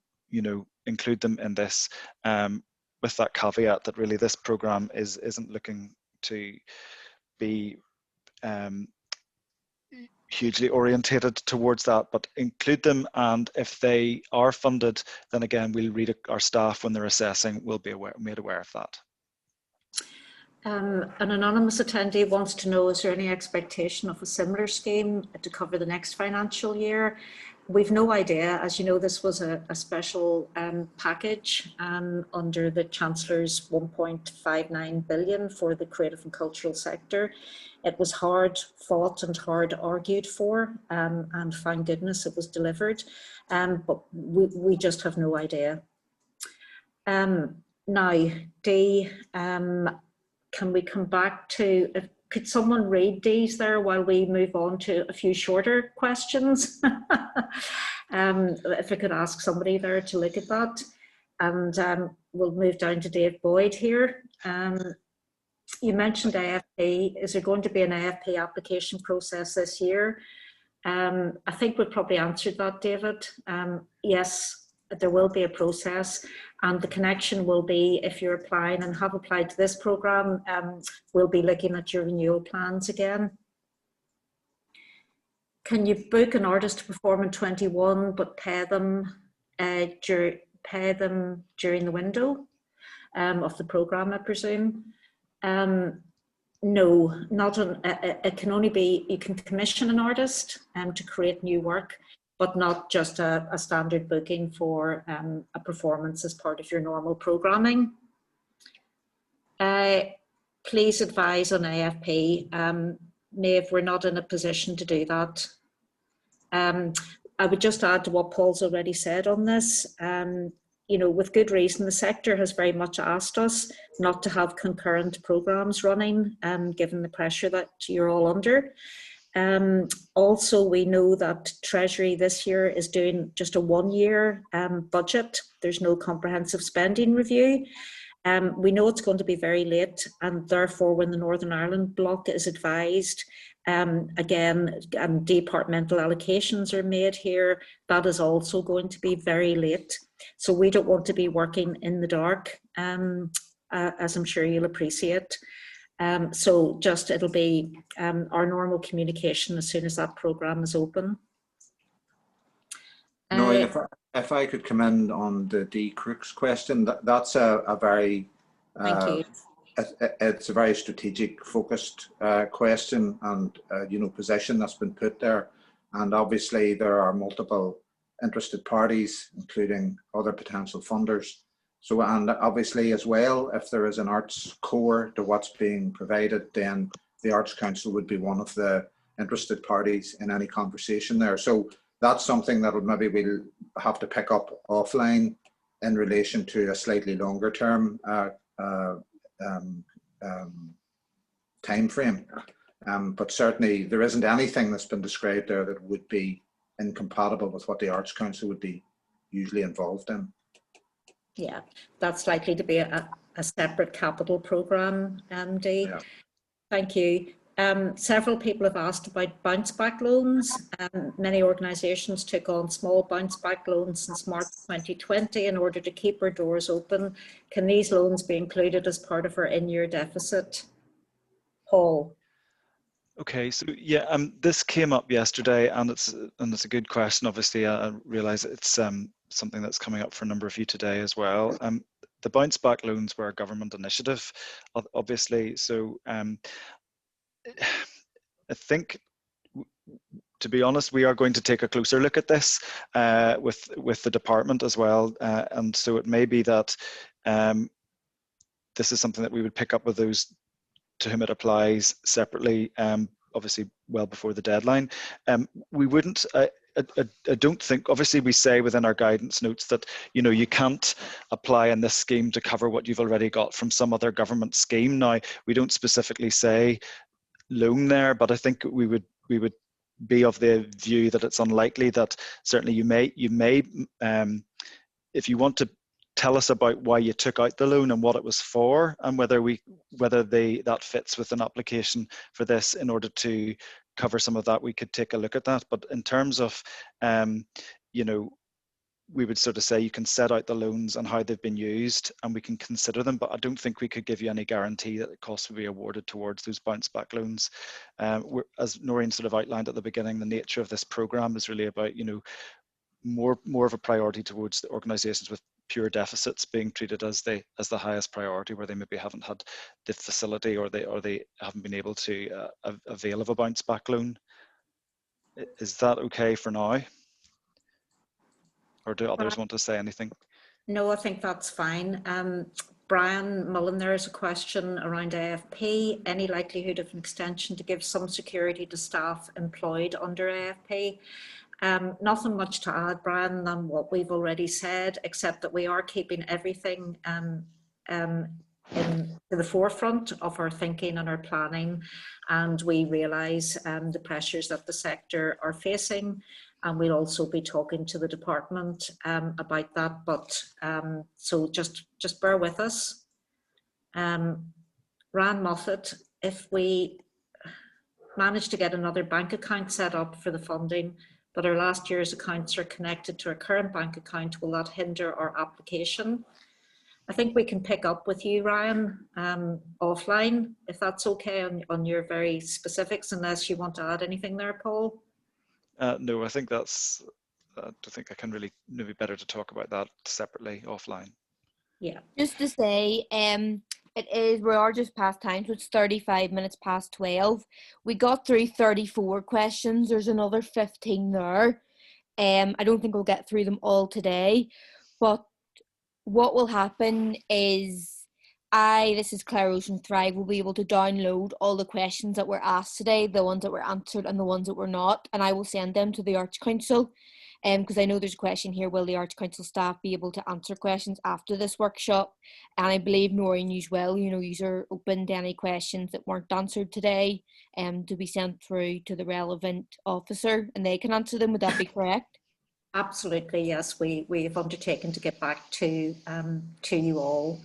include them in this, with that caveat that really this programme isn't looking to be hugely orientated towards that, but include them, and if they are funded, then again we'll read our staff when they're assessing will be made aware of that. An anonymous attendee wants to know, is there any expectation of a similar scheme to cover the next financial year? We've no idea. As you know, this was a special package under the Chancellor's 1.59 billion for the creative and cultural sector. It was hard fought and hard argued for, and thank goodness it was delivered. But we just have no idea. Now, Dee, can we come back to, could someone read these there while we move on to a few shorter questions? If I could ask somebody there to look at that. And we'll move down to Dave Boyd here. You mentioned AFP. Is there going to be an AFP application process this year? I think we probably answered that, David. Yes, there will be a process, and the connection will be, if you're applying and have applied to this programme, we'll be looking at your renewal plans again. Can you book an artist to perform in 21 but pay them during the window of the programme, I presume? No, not on, it can only be, you can commission an artist to create new work, but not just a standard booking for a performance as part of your normal programming. Please advise on AFP. Maeve, we're not in a position to do that. I would just add to what Paul's already said on this. With good reason, the sector has very much asked us not to have concurrent programmes running, given the pressure that you're all under. Also, we know that Treasury this year is doing just a one-year budget. There's no comprehensive spending review. We know it's going to be very late, and therefore when the Northern Ireland block is advised, again, departmental allocations are made here, that is also going to be very late. So we don't want to be working in the dark, as I'm sure you'll appreciate. So just it'll be our normal communication as soon as that programme is open. No, if I could come in on the D. Crook's question, that's a very thank you. It's a very strategic focused question and position that's been put there, and obviously there are multiple interested parties, including other potential funders. So, and obviously as well, if there is an arts core to what's being provided, then the Arts Council would be one of the interested parties in any conversation there. So that's something that maybe we'll have to pick up offline in relation to a slightly longer term time frame. But certainly there isn't anything that's been described there that would be incompatible with what the Arts Council would be usually involved in. Yeah, that's likely to be a separate capital programme, MD. Yeah. Thank you. Several people have asked about bounce back loans. Many organisations took on small bounce back loans since March 2020 in order to keep our doors open. Can these loans be included as part of our in-year deficit? Paul. Okay, so yeah, this came up yesterday, and it's a good question. Obviously, I realise it's something that's coming up for a number of you today as well. The bounce back loans were a government initiative, obviously. So I think, to be honest, we are going to take a closer look at this with the department as well, and so it may be that this is something that we would pick up with those to whom it applies separately, obviously well before the deadline. We wouldn't, I don't think, obviously we say within our guidance notes that, you know, you can't apply in this scheme to cover what you've already got from some other government scheme. Now, we don't specifically say loan there, but I think we would be of the view that it's unlikely that certainly you may if you want to tell us about why you took out the loan and what it was for, and whether that fits with an application for this in order to cover some of that, we could take a look at that. But in terms of, you know, we would sort of say you can set out the loans and how they've been used, and we can consider them, but I don't think we could give you any guarantee that the costs will be awarded towards those bounce back loans. As Noreen sort of outlined at the beginning, the nature of this programme is really about, you know, more of a priority towards the organisations with pure deficits being treated as the highest priority, where they maybe haven't had the facility or they haven't been able to avail of a bounce back loan. Is that okay for now? Or do others want to say anything? No, I think that's fine. Brian Mullen, there's a question around AFP. Any likelihood of an extension to give some security to staff employed under AFP? Nothing much to add, Brian, than what we've already said, except that we are keeping everything in the forefront of our thinking and our planning, and we realise the pressures that the sector are facing, and we'll also be talking to the department about that. But so just bear with us. Ran Moffat, if we manage to get another bank account set up for the funding, but our last year's accounts are connected to our current bank account, will that hinder our application? I think we can pick up with you, Ryan, offline, if that's okay, on your very specifics, unless you want to add anything there, Paul. No, I think that's, I don't think I can really, maybe better to talk about that separately offline. Yeah. Just to say, we are just past time, so it's 35 minutes past 12. We got through 34 questions. There's another 15 there. I don't think we'll get through them all today, but what will happen is this is Claire Ocean Thrive, will be able to download all the questions that were asked today, the ones that were answered and the ones that were not, and I will send them to the Arts Council. Because I know there's a question here, will the Arts Council staff be able to answer questions after this workshop? And I believe Noreen, you as well, you know, you are open to any questions that weren't answered today to be sent through to the relevant officer and they can answer them. Would that be correct? Absolutely, yes. We've undertaken to get back to you all.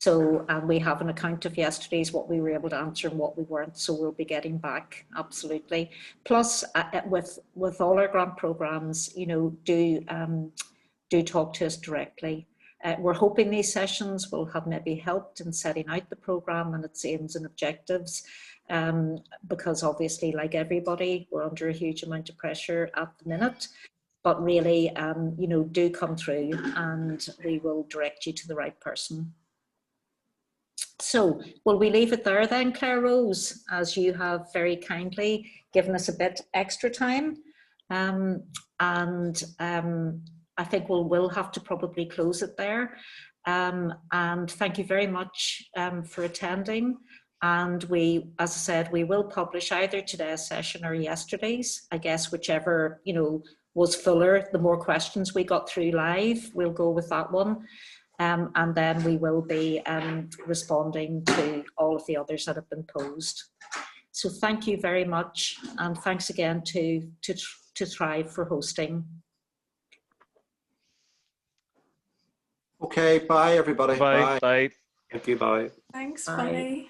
So we have an account of yesterday's, what we were able to answer and what we weren't. So we'll be getting back, absolutely. Plus, with all our grant programs, you know, do talk to us directly. We're hoping these sessions will have maybe helped in setting out the program and its aims and objectives, because obviously, like everybody, we're under a huge amount of pressure at the minute. But really, you know, do come through and we will direct you to the right person. So will we leave it there then, Claire Rose, as you have very kindly given us a bit extra time, and I think we'll have to probably close it there. And thank you very much for attending. And we, as I said, we will publish either today's session or yesterday's, I guess, whichever, you know, was fuller. The more questions we got through live, we'll go with that one. And then we will be responding to all of the others that have been posed. So thank you very much, and thanks again to Thrive for hosting. Okay, bye everybody. Bye. Bye. Thank you. Bye. Thanks. Bye. Bye.